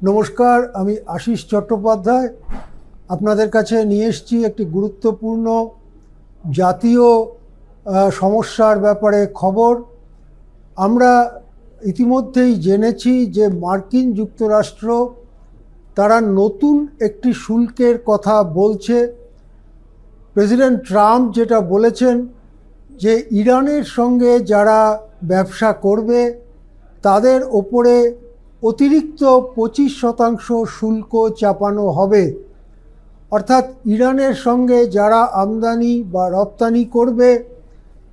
নমস্কার, আমি আশিস চট্টোপাধ্যায় আপনাদের কাছে নিয়ে এসেছি একটি গুরুত্বপূর্ণ জাতীয় সমস্যার ব্যাপারে খবর। আমরা ইতিমধ্যেই জেনেছি যে মার্কিন যুক্তরাষ্ট্র তারা নতুন একটি শুল্কের কথা বলছে। প্রেসিডেন্ট ট্রাম্প যেটা বলেছেন যে ইরানের সঙ্গে যারা ব্যবসা করবে তাদের ওপরে অতিরিক্ত 25% শুল্ক চাপানো হবে। অর্থাৎ ইরানের সঙ্গে যারা আমদানি বা রপ্তানি করবে,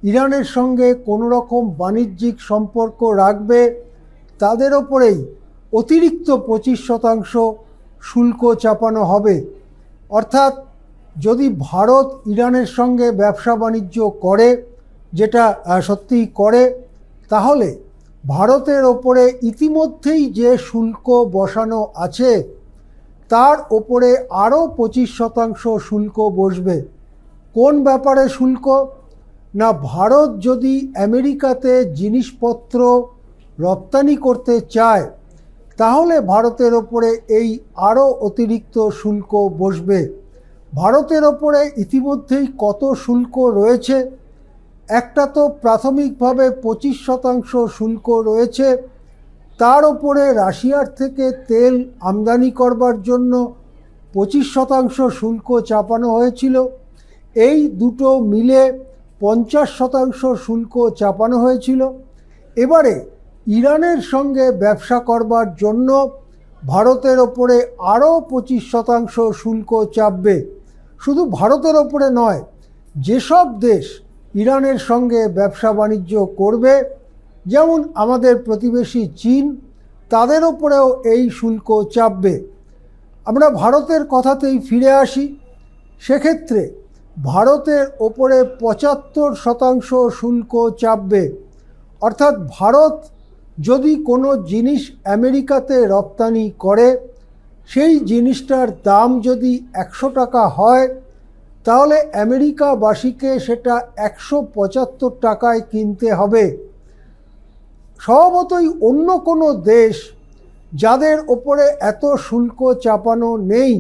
ইরানের সঙ্গে কোনো রকম বাণিজ্যিক সম্পর্ক রাখবে, তাদের ওপরেই অতিরিক্ত 25% শুল্ক চাপানো হবে। অর্থাৎ যদি ভারত ইরানের সঙ্গে ব্যবসা বাণিজ্য করে, যেটা সত্যিই করে, তাহলে ভারতের ওপরে ইতিমধ্যেই যে শুল্ক বসানো আছে তার ওপরে আরও 25% শুল্ক বসবে। কোন ব্যাপারে শুল্ক? না, ভারত যদি আমেরিকাতে জিনিসপত্র রপ্তানি করতে চায় তাহলে ভারতের ওপরে এই আরও অতিরিক্ত শুল্ক বসবে। ভারতের ওপরে ইতিমধ্যেই কত শুল্ক রয়েছে? একটা তো প্রাথমিকভাবে 25% শুল্ক রয়েছে, তার ওপরে রাশিয়ার থেকে তেল আমদানি করবার জন্য 25% শুল্ক চাপানো হয়েছিল। এই দুটো মিলে 50% শুল্ক চাপানো হয়েছিল। এবারে ইরানের সঙ্গে ব্যবসা করবার জন্য ভারতের ওপরে আরও 25% শুল্ক চাপবে। শুধু ভারতের ওপরে নয়, যেসব দেশ ইরানের সঙ্গে ব্যবসা বাণিজ্য করবে, যেমন আমাদের প্রতিবেশী চীন, তাদের ওপরেও এই শুল্ক চাপবে। আমরা ভারতের কথাতেই ফিরে আসি। সেক্ষেত্রে ভারতের ওপরে 75% শুল্ক চাপবে। অর্থাৎ ভারত যদি কোনো জিনিস আমেরিকাতে রপ্তানি করে, সেই জিনিসটার দাম যদি 100 টাকা হয়, তাহলে আমেরিকাবাসীকে সেটা 175 টাকায় কিনতে হবে। স্বভাবতই অন্য কোনো দেশ যাদের ওপরে এত শুল্ক চাপানো নেই,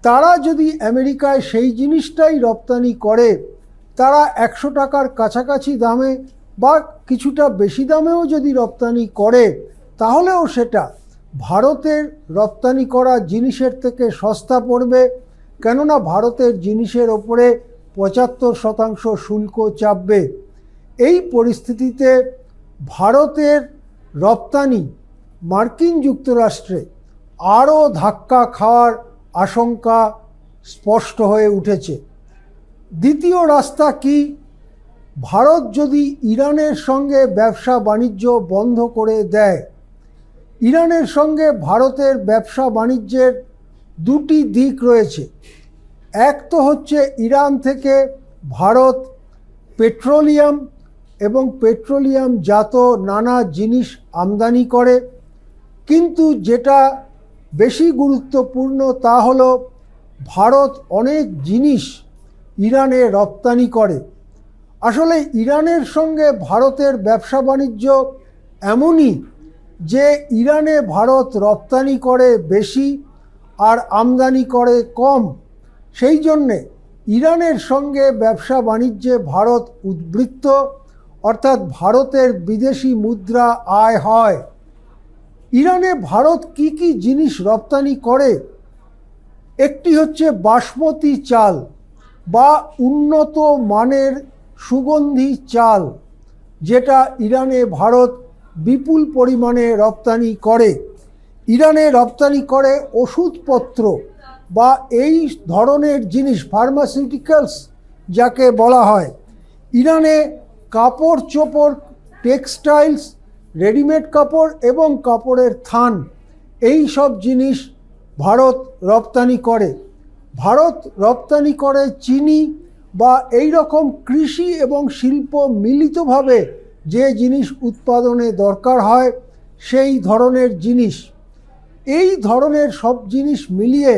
তারা যদি আমেরিকায় সেই জিনিসটাই রপ্তানি করে, তারা 100 টাকার কাছাকাছি দামে বা কিছুটা বেশি দামেও যদি রপ্তানি করে, তাহলেও সেটা ভারতের রপ্তানি করা জিনিসের থেকে সস্তা পড়বে। কেননা ভারতের জিনিসের ওপরে 75% শুল্ক চাপবে। এই পরিস্থিতিতে ভারতের রপ্তানি মার্কিন যুক্তরাষ্ট্রে আরও ধাক্কা খাওয়ার আশঙ্কা স্পষ্ট হয়ে উঠেছে। দ্বিতীয় রাস্তা কি? ভারত যদি ইরানের সঙ্গে ব্যবসা বাণিজ্য বন্ধ করে দেয়। ইরানের সঙ্গে ভারতের ব্যবসা বাণিজ্যের দুটি দিক রয়েছে। এক তো হচ্ছে ইরান থেকে ভারত পেট্রোলিয়াম এবং পেট্রোলিয়ামজাত নানা জিনিস আমদানি করে, কিন্তু যেটা বেশি গুরুত্বপূর্ণ তা হলো ভারত অনেক জিনিস ইরানে রপ্তানি করে। আসলে ইরানের সঙ্গে ভারতের ব্যবসা বাণিজ্য এমনই যে ইরানে ভারত রপ্তানি করে বেশি আর আমদানি করে কম। সেই জন্যে ইরানের সঙ্গে ব্যবসা বাণিজ্যে ভারত উদ্বৃত্ত, অর্থাৎ ভারতের বিদেশি মুদ্রা আয় হয়। ইরানে ভারত কি কি জিনিস রপ্তানি করে? একটি হচ্ছে বাসমতি চাল বা উন্নত মানের সুগন্ধি চাল, যেটা ইরানে ভারত বিপুল পরিমাণে রপ্তানি করে। ইরানে রপ্তানি করে ওষুধপত্র বা এই ধরনের জিনিস, ফার্মাসিউটিক্যালস যাকে বলা হয়। ইরানে কাপড় চোপড়, টেক্সটাইলস, রেডিমেড কাপড় এবং কাপড়ের থান, এই সব জিনিস ভারত রপ্তানি করে। ভারত রপ্তানি করে চিনি বা এই রকম কৃষি এবং শিল্প মিলিতভাবে যে জিনিস উৎপাদনে দরকার হয় সেই ধরনের জিনিস। এই ধরনের সব জিনিস মিলিয়ে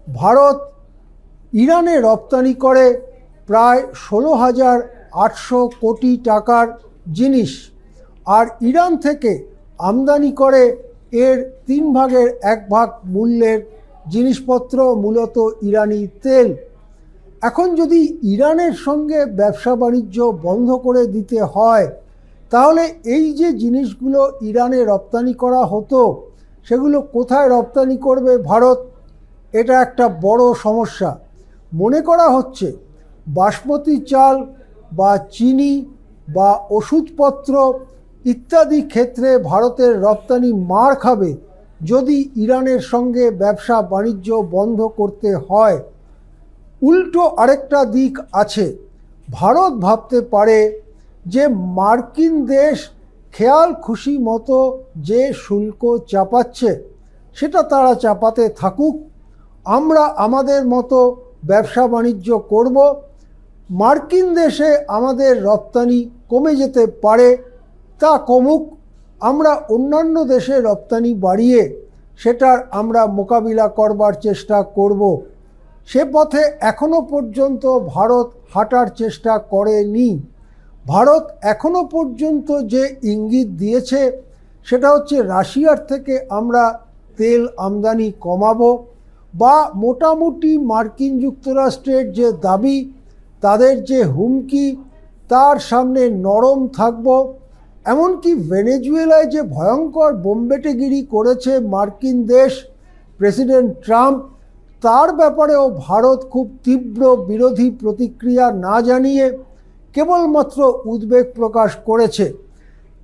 ভারত ইরানে রপ্তানি করে প্রায় 16,800 কোটি টাকার জিনিস, আর ইরান থেকে আমদানি করে এর 1/3 মূল্যের জিনিসপত্র মূলত ইরানি তেল। এখন যদি ইরানের সঙ্গে ব্যবসা বাণিজ্য বন্ধ করে দিতে হয়, তাহলে এই যে জিনিসগুলো ইরানে রপ্তানি করা হতো সেগুলো কোথায় রপ্তানি করবে ভারত? এটা একটা বড় সমস্যা। মনে করা হচ্ছে বাসমতি চাল বা চিনি বা ওষুধপত্র ইত্যাদি ক্ষেত্রে ভারতের রপ্তানি মার খাবে যদি ইরানের সঙ্গে ব্যবসা বাণিজ্য বন্ধ করতে হয়। উল্টো আরেকটা দিক আছে। ভারত ভাবতে পারে যে মার্কিন দেশ খেয়াল খুশি মতো যে শুল্ক চাপাচ্ছে সেটা তারা চাপাতে থাকুক, আমরা আমাদের মতো ব্যবসা বাণিজ্য করব। মার্কিন দেশে আমাদের রপ্তানি কমে যেতে পারে, তা কমুক, আমরা অন্যান্য দেশে রপ্তানি বাড়িয়ে সেটার আমরা মোকাবিলা করবার চেষ্টা করব। সে পথে এখনো পর্যন্ত ভারত হাঁটার চেষ্টা করেনি। ভারত এখনো পর্যন্ত যে ইঙ্গিত দিয়েছে সেটা হচ্ছে রাশিয়ার থেকে আমরা তেল আমদানি কমাবো, বা মোটামুটি মার্কিন যুক্তরাষ্ট্রের যে দাবি, তাদের যে হুমকি, তার সামনে নরম থাকব। এমনকি ভেনেজুয়েলায় যে ভয়ঙ্কর বোমবেটেগিরি করেছে মার্কিন দেশ প্রেসিডেন্ট ট্রাম্প, তার ব্যাপারেও ভারত খুব তীব্র বিরোধী প্রতিক্রিয়া না জানিয়ে কেবলমাত্র উদ্বেগ প্রকাশ করেছে।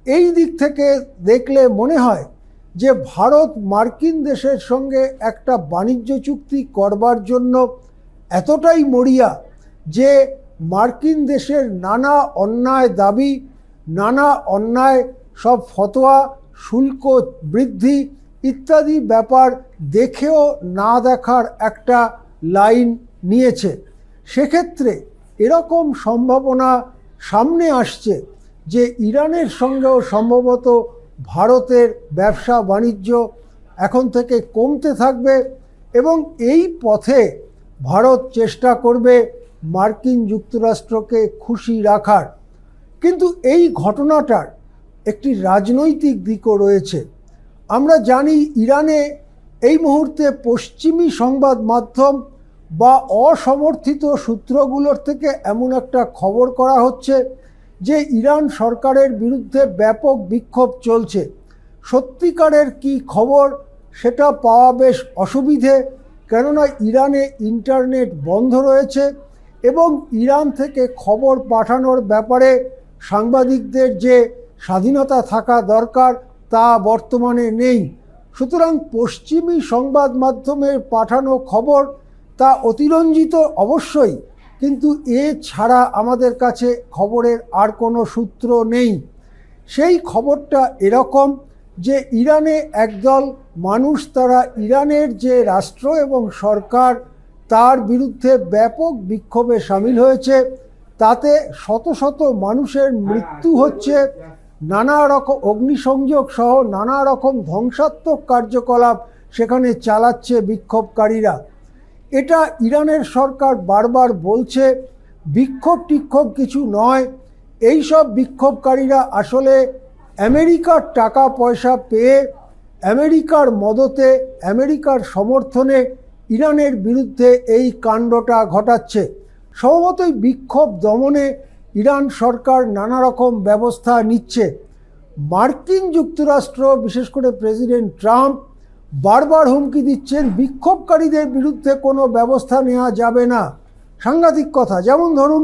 এই দিক থেকে দেখলে মনে হয় যে ভারত মার্কিন দেশের সঙ্গে একটা বাণিজ্য চুক্তি করবার জন্য এতটাই মরিয়া যে মার্কিন দেশের নানা অন্যায় দাবি, নানা অন্যায় সব ফতোয়া, শুল্ক বৃদ্ধি ইত্যাদি ব্যাপার দেখেও না দেখার একটা লাইন নিয়েছে। সেক্ষেত্রে এরকম সম্ভাবনা সামনে আসছে যে ইরানের সঙ্গেও সম্ভবত ভারতের ব্যবসা বাণিজ্য এখন থেকে কমতে থাকবে, এবং এই পথে ভারত চেষ্টা করবে মার্কিন যুক্তরাষ্ট্রকে খুশি রাখার। কিন্তু এই ঘটনাটার একটি রাজনৈতিক দিকও রয়েছে। আমরা জানি ইরানে এই মুহূর্তে পশ্চিমী সংবাদ মাধ্যম বা অসমর্থিত সূত্রগুলোর থেকে এমন একটা খবর করা হচ্ছে যে ইরান সরকারের বিরুদ্ধে ব্যাপক বিক্ষোভ চলছে। সত্যিকারের কি খবর সেটা পাওয়া বেশ অসুবিধে, কেননা ইরানে ইন্টারনেট বন্ধ রয়েছে এবং ইরান থেকে খবর পাঠানোর ব্যাপারে সাংবাদিকদের যে স্বাধীনতা থাকা দরকার তা বর্তমানে নেই। সুতরাং পশ্চিমী সংবাদ মাধ্যমের পাঠানো খবর তা অতিরঞ্জিত অবশ্যই, কিন্তু এ ছাড়া আমাদের কাছে খবরের আর কোনো সূত্র নেই। সেই খবরটা এরকম যে ইরানে একদল মানুষ, তারা ইরানের যে রাষ্ট্র এবং সরকার তার বিরুদ্ধে ব্যাপক বিক্ষোভে সামিল হয়েছে। তাতে শত শত মানুষের মৃত্যু হচ্ছে, নানা রকম অগ্নিসংযোগ সহ নানা রকম ধ্বংসাত্মক কার্যকলাপ সেখানে চালাচ্ছে বিক্ষোভকারীরা। এটা ইরানের সরকার বারবার বলছে বিক্ষোভ টিক্ষোভ কিছু নয়, এই সব বিক্ষোভকারীরা আসলে আমেরিকার টাকা পয়সা পেয়ে আমেরিকার মদতে, আমেরিকার সমর্থনে ইরানের বিরুদ্ধে এই কাণ্ডটা ঘটাচ্ছে। স্বভাবতই বিক্ষোভ দমনে ইরান সরকার নানা রকম ব্যবস্থা নিচ্ছে। মার্কিন যুক্তরাষ্ট্র, বিশেষ করে প্রেসিডেন্ট ট্রাম্প বারবার হুমকি দিচ্ছেন বিক্ষোভকারীদের বিরুদ্ধে কোনো ব্যবস্থা নেওয়া যাবে না। সাংঘাতিক কথা। যেমন ধরুন,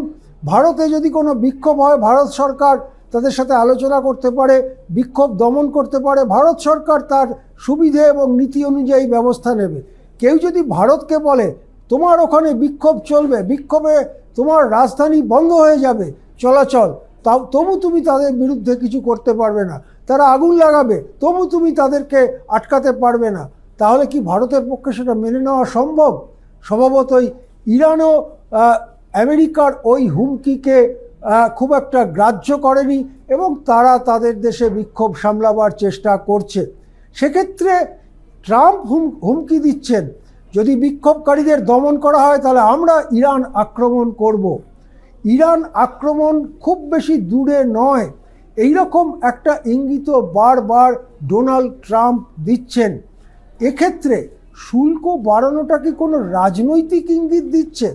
ভারতে যদি কোনো বিক্ষোভ হয়, ভারত সরকার তাদের সাথে আলোচনা করতে পারে, বিক্ষোভ দমন করতে পারে, ভারত সরকার তার সুবিধে এবং নীতি অনুযায়ী ব্যবস্থা নেবে। কেউ যদি ভারতকে বলে তোমার ওখানে বিক্ষোভ চলবে, বিক্ষোভে তোমার রাজধানী বন্ধ হয়ে যাবে চলাচল, তবু তুমি তাদের বিরুদ্ধে কিছু করতে পারবে না, তারা আগুন লাগাবে তবু তুমি তাদেরকে আটকাতে পারবে না, তাহলে কি ভারতের পক্ষে সেটা মেনে নেওয়া সম্ভব? স্বভাবতই ইরানও আমেরিকার ওই হুমকিকে খুব একটা গ্রাহ্য করেনি এবং তারা তাদের দেশে বিক্ষোভ সামলাবার চেষ্টা করছে। সেক্ষেত্রে ট্রাম্প হুমকি দিচ্ছেন যদি বিক্ষোভকারীদের দমন করা হয় তাহলে আমরা ইরান আক্রমণ করব। ইরান আক্রমণ খুব বেশি দূরে নয়, এই রকম একটা ইঙ্গিত বারবার ডোনাল্ড ট্রাম্প দিচ্ছেন। এক্ষেত্রে শুল্ক বাড়ানোটা কি কোনো রাজনৈতিক ইঙ্গিত দিচ্ছে?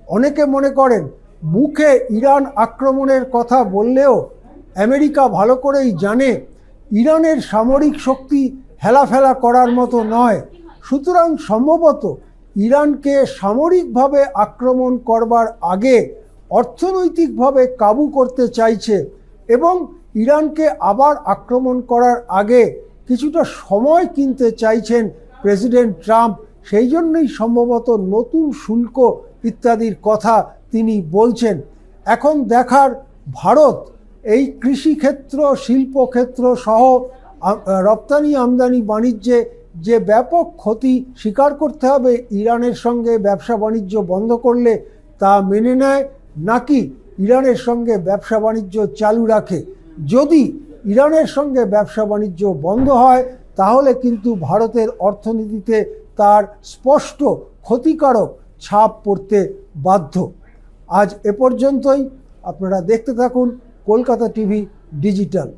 অনেকে মনে করেন মুখে ইরান আক্রমণের কথা বললেও আমেরিকা ভালো করেই জানে ইরানের সামরিক শক্তি হেলাফেলা করার মতো নয়। সুতরাং সম্ভবত ইরানকে সামরিকভাবে আক্রমণ করবার আগে অর্থনৈতিকভাবে কাবু করতে চাইছে এবং ইরানকে আবার আক্রমণ করার আগে কিছুটা সময় কিনতে চাইছেন প্রেসিডেন্ট ট্রাম্প। সেই জন্যই সম্ভবত নতুন শুল্ক ইত্যাদির কথা তিনি বলছেন। এখন দেখার ভারত এই কৃষিক্ষেত্র, শিল্পক্ষেত্র সহ রপ্তানি আমদানি বাণিজ্যে যে ব্যাপক ক্ষতি স্বীকার করতে হবে ইরানের সঙ্গে ব্যবসা বাণিজ্য বন্ধ করলে, তা মেনে নেয় নাকি ইরানের সঙ্গে ব্যবসা বাণিজ্য চালু রাখে। যদি ইরানের সঙ্গে ব্যবসা বাণিজ্য বন্ধ হয় তাহলে কিন্তু ভারতের অর্থনীতিতে তার স্পষ্ট ক্ষতিকারক ছাপ পড়তে বাধ্য। আজ এ পর্যন্তই। আপনারা দেখতে থাকুন কলকাতা টিভি ডিজিটাল।